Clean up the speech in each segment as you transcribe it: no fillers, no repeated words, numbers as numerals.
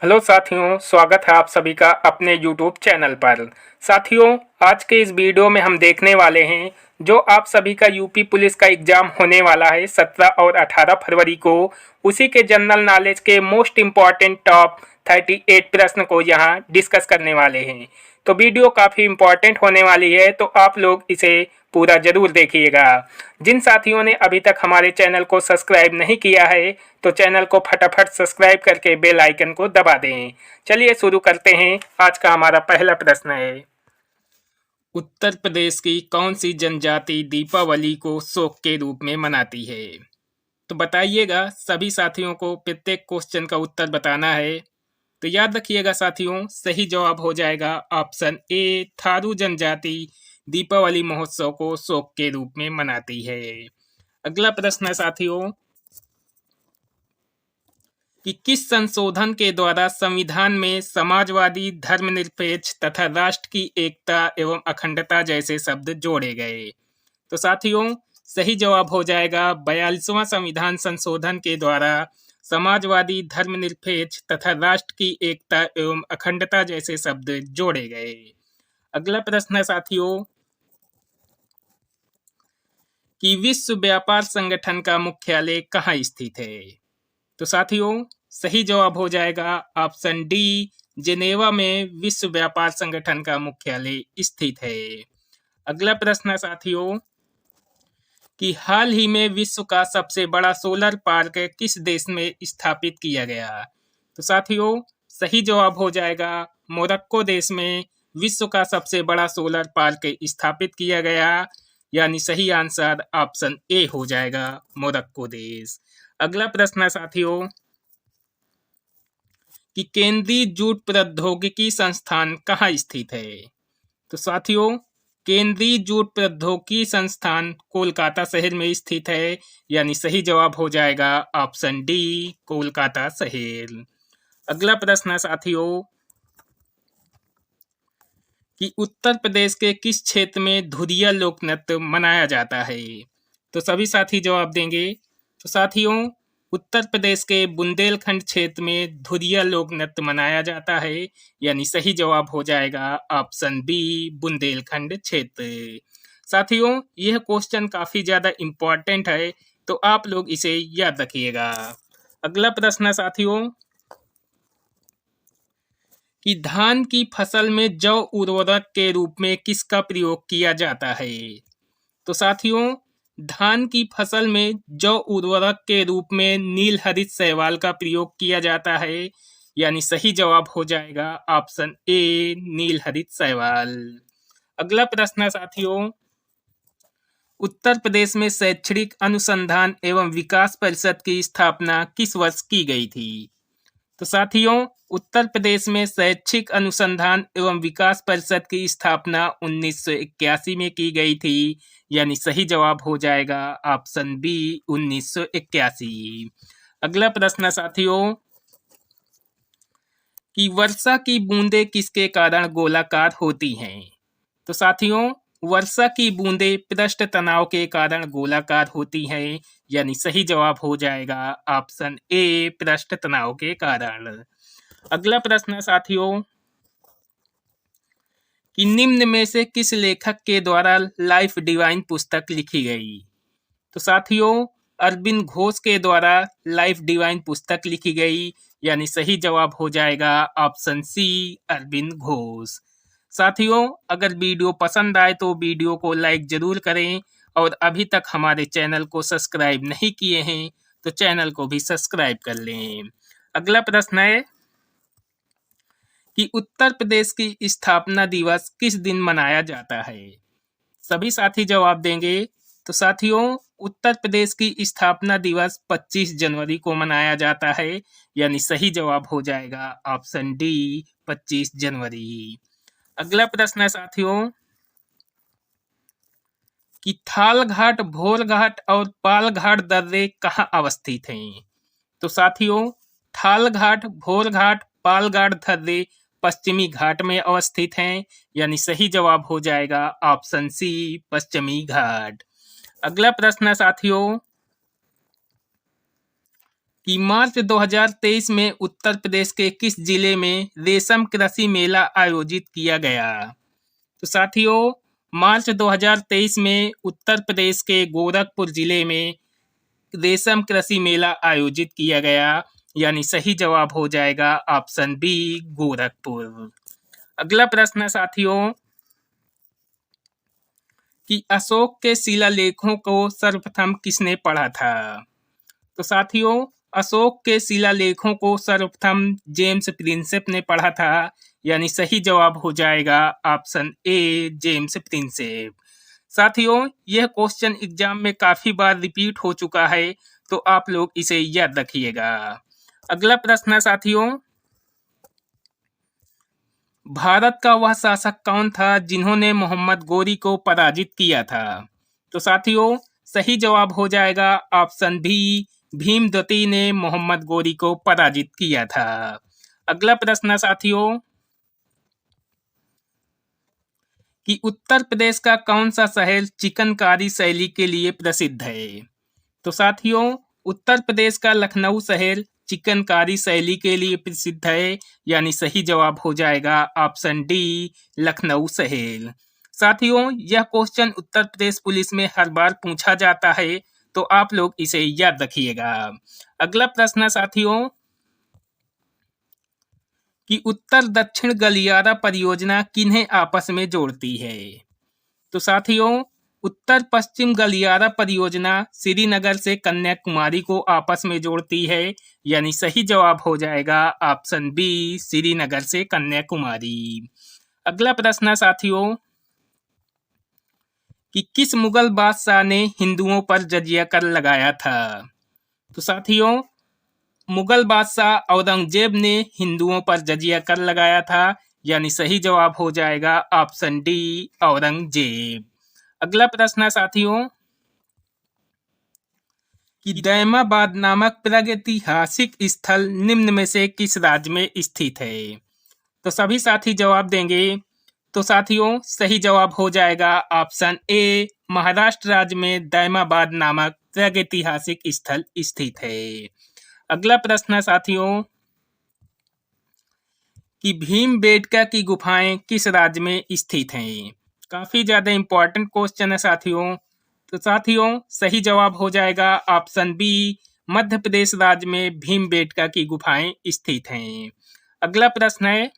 Hello साथियों, स्वागत है आप सभी का अपने यूट्यूब चैनल पर। साथियों, आज के इस वीडियो में हम देखने वाले हैं जो आप सभी का यूपी पुलिस का एग्ज़ाम होने वाला है 17 और 18 फरवरी को। उसी के जनरल नॉलेज के मोस्ट इम्पॉर्टेंट टॉप 38 प्रश्न को यहाँ डिस्कस करने वाले हैं। तो वीडियो काफ़ी इम्पॉर्टेंट होने वाली है, तो आप लोग इसे पूरा ज़रूर देखिएगा। जिन साथियों ने अभी तक हमारे चैनल को सब्सक्राइब नहीं किया है तो चैनल को फटाफट सब्सक्राइब करके बेल आइकन को दबा दें। चलिए शुरू करते हैं। आज का हमारा पहला प्रश्न है, उत्तर प्रदेश की कौन सी जनजाति दीपावली को शोक के रूप में मनाती है? तो बताइएगा। सभी साथियों को प्रत्येक क्वेश्चन का उत्तर बताना है। तो याद रखिएगा साथियों, सही जवाब हो जाएगा ऑप्शन ए, थारू जनजाति दीपावली महोत्सव को शोक के रूप में मनाती है। अगला प्रश्न है साथियों कि किस संशोधन के द्वारा संविधान में समाजवादी, धर्मनिरपेक्ष तथा राष्ट्र की एकता एवं अखंडता जैसे शब्द जोड़े गए? तो साथियों, सही जवाब हो जाएगा 42वां संविधान संशोधन के द्वारा समाजवादी, धर्मनिरपेक्ष तथा राष्ट्र की एकता एवं अखंडता जैसे शब्द जोड़े गए। अगला प्रश्न है साथियों कि विश्व व्यापार संगठन का मुख्यालय कहाँ स्थित है? तो साथियों, सही जवाब हो जाएगा ऑप्शन डी, जिनेवा में विश्व व्यापार संगठन का मुख्यालय स्थित है। अगला प्रश्न है साथियों कि हाल ही में विश्व का सबसे बड़ा सोलर पार्क किस देश में स्थापित किया गया? तो साथियों, सही जवाब हो जाएगा मोरक्को देश में विश्व का सबसे बड़ा सोलर पार्क स्थापित किया गया। यानी सही आंसर ऑप्शन ए हो जाएगा, मोरक्को देश। अगला प्रश्न है साथियों कि केंद्रीय जूट प्रौद्योगिकी संस्थान कहाँ स्थित है? तो साथियों, केंद्रीय जूट प्रौद्योगिकी संस्थान कोलकाता शहर में स्थित है। यानी सही जवाब हो जाएगा ऑप्शन डी, कोलकाता शहर। अगला प्रश्न है साथियों कि उत्तर प्रदेश के किस क्षेत्र में धुरिया लोक नृत्य मनाया जाता है? तो सभी साथी जवाब देंगे। तो साथियों, उत्तर प्रदेश के बुंदेलखंड क्षेत्र में धुरिया लोक नृत्य मनाया जाता है। यानी सही जवाब हो जाएगा ऑप्शन बी, बुंदेलखंड क्षेत्र। साथियों, यह क्वेश्चन काफी ज्यादा इम्पोर्टेंट है, तो आप लोग इसे याद रखिएगा। अगला प्रश्न है साथियों कि धान की फसल में जौ उर्वरक के रूप में किसका प्रयोग किया जाता है? तो साथियों, धान की फसल में जौ उर्वरक के रूप में नील हरित शैवाल का प्रयोग किया जाता है। यानी सही जवाब हो जाएगा ऑप्शन ए, नील हरित शैवाल। अगला प्रश्न है साथियों, उत्तर प्रदेश में शैक्षणिक अनुसंधान एवं विकास परिषद की स्थापना किस वर्ष की गई थी? तो साथियों, उत्तर प्रदेश में शैक्षिक अनुसंधान एवं विकास परिषद की स्थापना 1981 में की गई थी। यानी सही जवाब हो जाएगा ऑप्शन बी, 1981। अगला प्रश्न साथियों कि वर्षा की बूंदें किसके कारण गोलाकार होती हैं? तो साथियों, वर्षा की बूंदें पृष्ठ तनाव के कारण गोलाकार होती हैं। यानी सही जवाब हो जाएगा ऑप्शन ए, पृष्ठ तनाव के कारण। अगला प्रश्न है साथियों कि निम्न में से किस लेखक के द्वारा लाइफ डिवाइन पुस्तक लिखी गई? तो साथियों, अरविंद घोष के द्वारा लाइफ डिवाइन पुस्तक लिखी गई। यानी सही जवाब हो जाएगा ऑप्शन सी, अरविंद घोष। साथियों, अगर वीडियो पसंद आए तो वीडियो को लाइक जरूर करें, और अभी तक हमारे चैनल को सब्सक्राइब नहीं किए हैं तो चैनल को भी सब्सक्राइब कर लें। अगला प्रश्न है कि उत्तर प्रदेश की स्थापना दिवस किस दिन मनाया जाता है? सभी साथी जवाब देंगे। तो साथियों, उत्तर प्रदेश की स्थापना दिवस 25 जनवरी को मनाया जाता है। यानी सही जवाब हो जाएगा ऑप्शन डी, 25 जनवरी। अगला प्रश्न है साथियों कि थालघाट, भोरघाट और पालघाट दर्रे कहाँ अवस्थित हैं? तो साथियों, थालघाट, भोरघाट, पालघाट दर्रे पश्चिमी घाट में अवस्थित हैं। यानी सही जवाब हो जाएगा ऑप्शन सी, पश्चिमी घाट। अगला प्रश्न है साथियों कि मार्च 2023 में उत्तर प्रदेश के किस जिले में रेशम कृषि मेला आयोजित किया गया। तो साथियों, मार्च 2023 में उत्तर प्रदेश के गोरखपुर जिले में रेशम कृषि मेला आयोजित किया गया, यानी सही जवाब हो जाएगा ऑप्शन बी, गोरखपुर। अगला प्रश्न है साथियों कि अशोक के शिलालेखों को सर्वप्रथम किसने पढ़ा था। तो साथियों, अशोक के शिलालेखों को सर्वप्रथम जेम्स प्रिंसेप ने पढ़ा था, यानी सही जवाब हो जाएगा ऑप्शन ए, जेम्स प्रिंसेप। साथियों, यह क्वेश्चन एग्जाम में काफी बार रिपीट हो चुका है, तो आप लोग इसे याद रखिएगा। अगला प्रश्न है साथियों, भारत का वह शासक कौन था जिन्होंने मोहम्मद गोरी को पराजित किया था। तो साथियों, सही जवाब हो जाएगा ऑप्शन बी, भीमद्वती ने मोहम्मद गोरी को पराजित किया था। अगला प्रश्न साथियों कि उत्तर प्रदेश का कौन सा शहर चिकनकारी शैली के लिए प्रसिद्ध है। तो साथियों, उत्तर प्रदेश का लखनऊ शहर चिकनकारी शैली के लिए प्रसिद्ध है, यानी सही जवाब हो जाएगा ऑप्शन डी, लखनऊ शहर। साथियों, यह क्वेश्चन उत्तर प्रदेश पुलिस में हर बार पूछा जाता है, तो आप लोग इसे याद रखिएगा। अगला प्रश्न साथियों कि उत्तर दक्षिण गलियारा परियोजना किन्हें आपस में जोड़ती है। तो साथियों, उत्तर पश्चिम गलियारा परियोजना श्रीनगर से कन्याकुमारी को आपस में जोड़ती है, यानी सही जवाब हो जाएगा ऑप्शन बी, श्रीनगर से कन्याकुमारी। अगला प्रश्न साथियों कि किस मुगल बादशाह ने हिंदुओं पर जजिया कर लगाया था। तो साथियों, मुगल बादशाह औरंगजेब ने हिंदुओं पर जजिया कर लगाया था, यानी सही जवाब हो जाएगा ऑप्शन डी, औरंगजेब। अगला प्रश्न साथियों कि दैमाबाद नामक प्रागैतिहासिक स्थल निम्न में से किस राज्य में स्थित है। तो सभी साथी जवाब देंगे। तो साथियों, सही जवाब हो जाएगा ऑप्शन ए, महाराष्ट्र राज्य में दैमाबाद नामक प्रागैतिहासिक स्थल स्थित है। अगला प्रश्न साथियों कि भीमबेटका की गुफाएं किस राज्य में स्थित हैं। काफी ज्यादा इंपॉर्टेंट क्वेश्चन है साथियों। तो साथियों, सही जवाब हो जाएगा ऑप्शन बी, मध्य प्रदेश राज्य में भीमबेटका की गुफाएं स्थित हैं। अगला प्रश्न है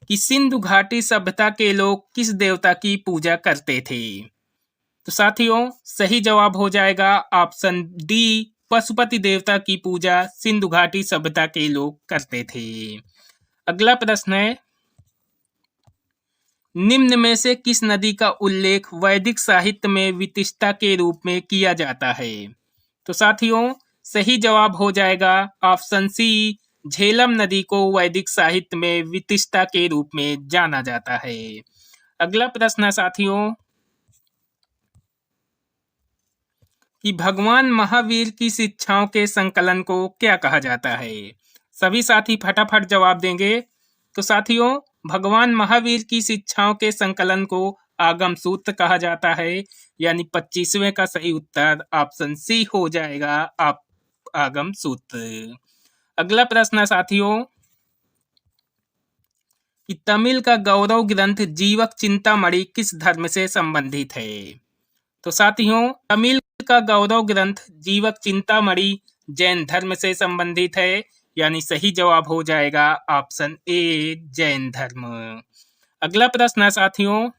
कि सिंधु घाटी सभ्यता के लोग किस देवता की पूजा करते थे। तो साथियों, सही जवाब हो जाएगा ऑप्शन डी, पशुपति देवता की पूजा सिंधु घाटी सभ्यता के लोग करते थे। अगला प्रश्न है निम्न में से किस नदी का उल्लेख वैदिक साहित्य में वितिष्ठा के रूप में किया जाता है। तो साथियों, सही जवाब हो जाएगा ऑप्शन सी, झेलम नदी को वैदिक साहित्य में वितिष्ठा के रूप में जाना जाता है। अगला प्रश्न साथियों कि भगवान महावीर की शिक्षाओं के संकलन को क्या कहा जाता है। सभी साथी फटाफट जवाब देंगे। तो साथियों, भगवान महावीर की शिक्षाओं के संकलन को आगम सूत्र कहा जाता है, यानी 25वें का सही उत्तर ऑप्शन सी हो जाएगा आप आगम सूत्र। अगला प्रश्न साथियों कि तमिल का गौरव ग्रंथ जीवक चिंतामणि किस धर्म से संबंधित है। तो साथियों, तमिल का गौरव ग्रंथ जीवक चिंतामणि जैन धर्म से संबंधित है, यानी सही जवाब हो जाएगा ऑप्शन ए, जैन धर्म। अगला प्रश्न साथियों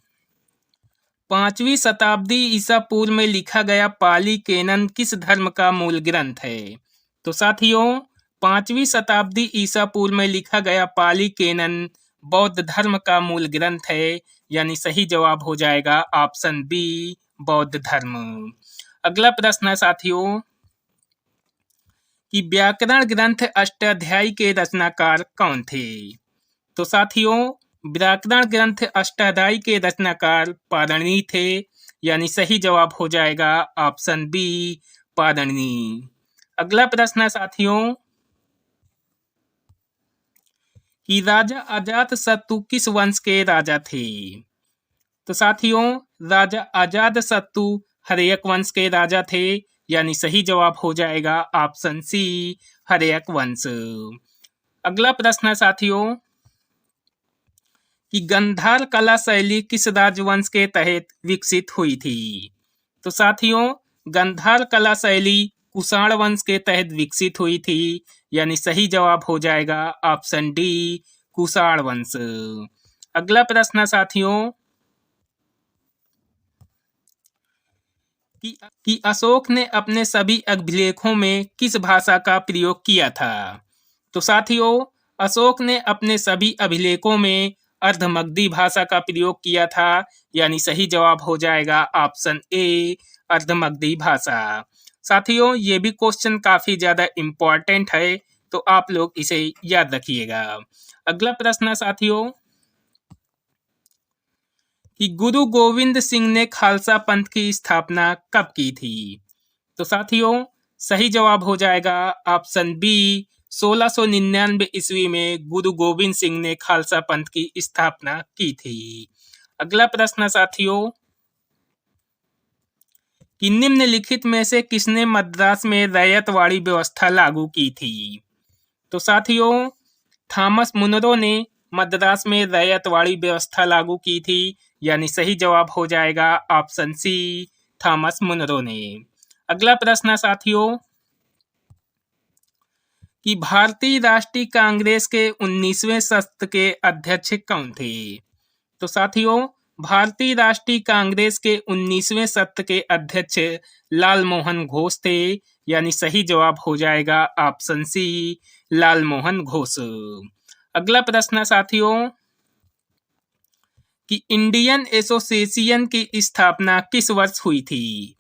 5वीं शताब्दी ईसा पूर्व में लिखा गया पाली केनन किस धर्म का मूल ग्रंथ है। तो साथियों, 5वीं शताब्दी ईसा पूर्व में लिखा गया पाली केनन बौद्ध धर्म का मूल ग्रंथ है, यानी सही जवाब हो जाएगा ऑप्शन बी, बौद्ध धर्म। अगला प्रश्न साथियों कि व्याकरण ग्रंथ अष्टाध्यायी के रचनाकार कौन थे। तो साथियों, व्याकरण ग्रंथ अष्टाध्यायी के रचनाकार पाणिनि थे, यानी सही जवाब हो जाएगा ऑप्शन बी, पाणिनि। अगला प्रश्न साथियों कि राजा अजातशत्रु किस वंश के राजा थे। तो साथियों, राजा अजातशत्रु हर्यक वंश के राजा थे, यानी सही जवाब हो जाएगा ऑप्शन सी हर्यक वंश। अगला प्रश्न है साथियों कि गंधार कला शैली किस राजवंश के तहत विकसित हुई थी। तो साथियों गंधार कला शैली कुषाण वंश के तहत विकसित हुई थी, यानी सही जवाब हो जाएगा ऑप्शन डी कुषाण वंश। अगला प्रश्न साथियों कि अशोक ने अपने सभी अभिलेखों में किस भाषा का प्रयोग किया था। तो साथियों अशोक ने अपने सभी अभिलेखों में अर्धमगधी भाषा का प्रयोग किया था, यानी सही जवाब हो जाएगा ऑप्शन ए अर्धमगधी भाषा। साथियों ये भी क्वेश्चन काफी ज्यादा इम्पोर्टेंट है, तो आप लोग इसे याद रखिएगा। अगला प्रश्न साथियों कि गुरु गोविंद सिंह ने खालसा पंथ की स्थापना कब की थी। तो साथियों सही जवाब हो जाएगा ऑप्शन बी 1699 ईस्वी में गुरु गोविंद सिंह ने खालसा पंथ की स्थापना की थी। अगला प्रश्न साथियों कि निम्नलिखित में से किसने मद्रास में रैयतवाड़ी व्यवस्था लागू की थी। तो साथियों थॉमस मुनरो ने मद्रास में रैयतवाड़ी व्यवस्था लागू की थी, यानी सही जवाब हो जाएगा ऑप्शन सी थॉमस मुनरो ने। अगला प्रश्न साथियों कि भारतीय राष्ट्रीय कांग्रेस के 19वें सत्र के अध्यक्ष कौन थे। तो साथियों भारतीय राष्ट्रीय कांग्रेस के 19वें सत्र के अध्यक्ष लाल मोहन घोष थे, यानी सही जवाब हो जाएगा ऑप्शन सी लाल मोहन घोष। अगला प्रश्न साथियों कि इंडियन एसोसिएशन की स्थापना किस वर्ष हुई थी।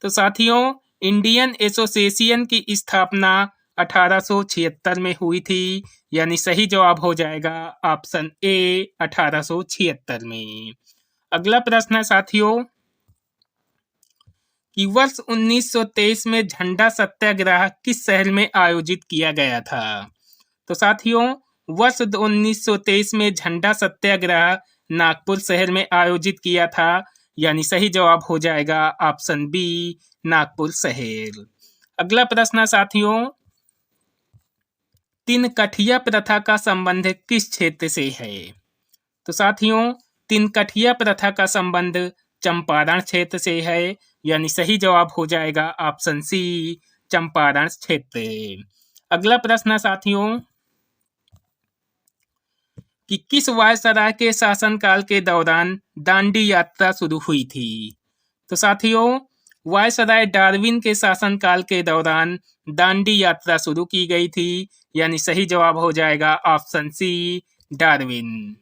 तो साथियों इंडियन एसोसिएशन की स्थापना 1876 में हुई थी, यानी सही जवाब हो जाएगा ऑप्शन ए 1876 में। अगला प्रश्न है साथियों कि वर्ष 1923 में झंडा सत्याग्रह किस शहर में आयोजित किया गया था। तो साथियों वर्ष 1923 में झंडा सत्याग्रह नागपुर शहर में आयोजित किया था, यानी सही जवाब हो जाएगा ऑप्शन बी नागपुर शहर। अगला प्रश्न साथियों तिनकठिया प्रथा का संबंध किस क्षेत्र से है। तो साथियों तिनकठिया प्रथा का संबंध चंपारण क्षेत्र से है, यानी सही जवाब हो जाएगा ऑप्शन सी चंपारण क्षेत्र। अगला प्रश्न साथियों कि किस वायसराय के शासनकाल के दौरान दांडी यात्रा शुरू हुई थी। तो साथियों वायसराय डार्विन के शासनकाल के दौरान दांडी यात्रा शुरू की गई थी, यानी सही जवाब हो जाएगा ऑप्शन सी डार्विन।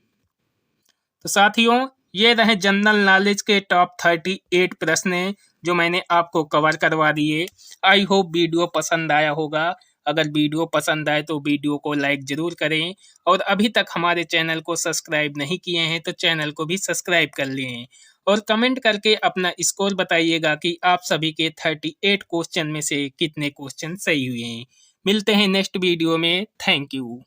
तो साथियों ये रहे जनरल नॉलेज के टॉप 38 प्रश्न जो मैंने आपको कवर करवा दिए। आई होप वीडियो पसंद आया होगा। अगर वीडियो पसंद आए तो वीडियो को लाइक जरूर करें, और अभी तक हमारे चैनल को सब्सक्राइब नहीं किए हैं तो चैनल को भी सब्सक्राइब कर लें, और कमेंट करके अपना स्कोर बताइएगा कि आप सभी के 38 क्वेश्चन में से कितने क्वेश्चन सही हुए हैं। मिलते हैं नेक्स्ट वीडियो में। Thank you.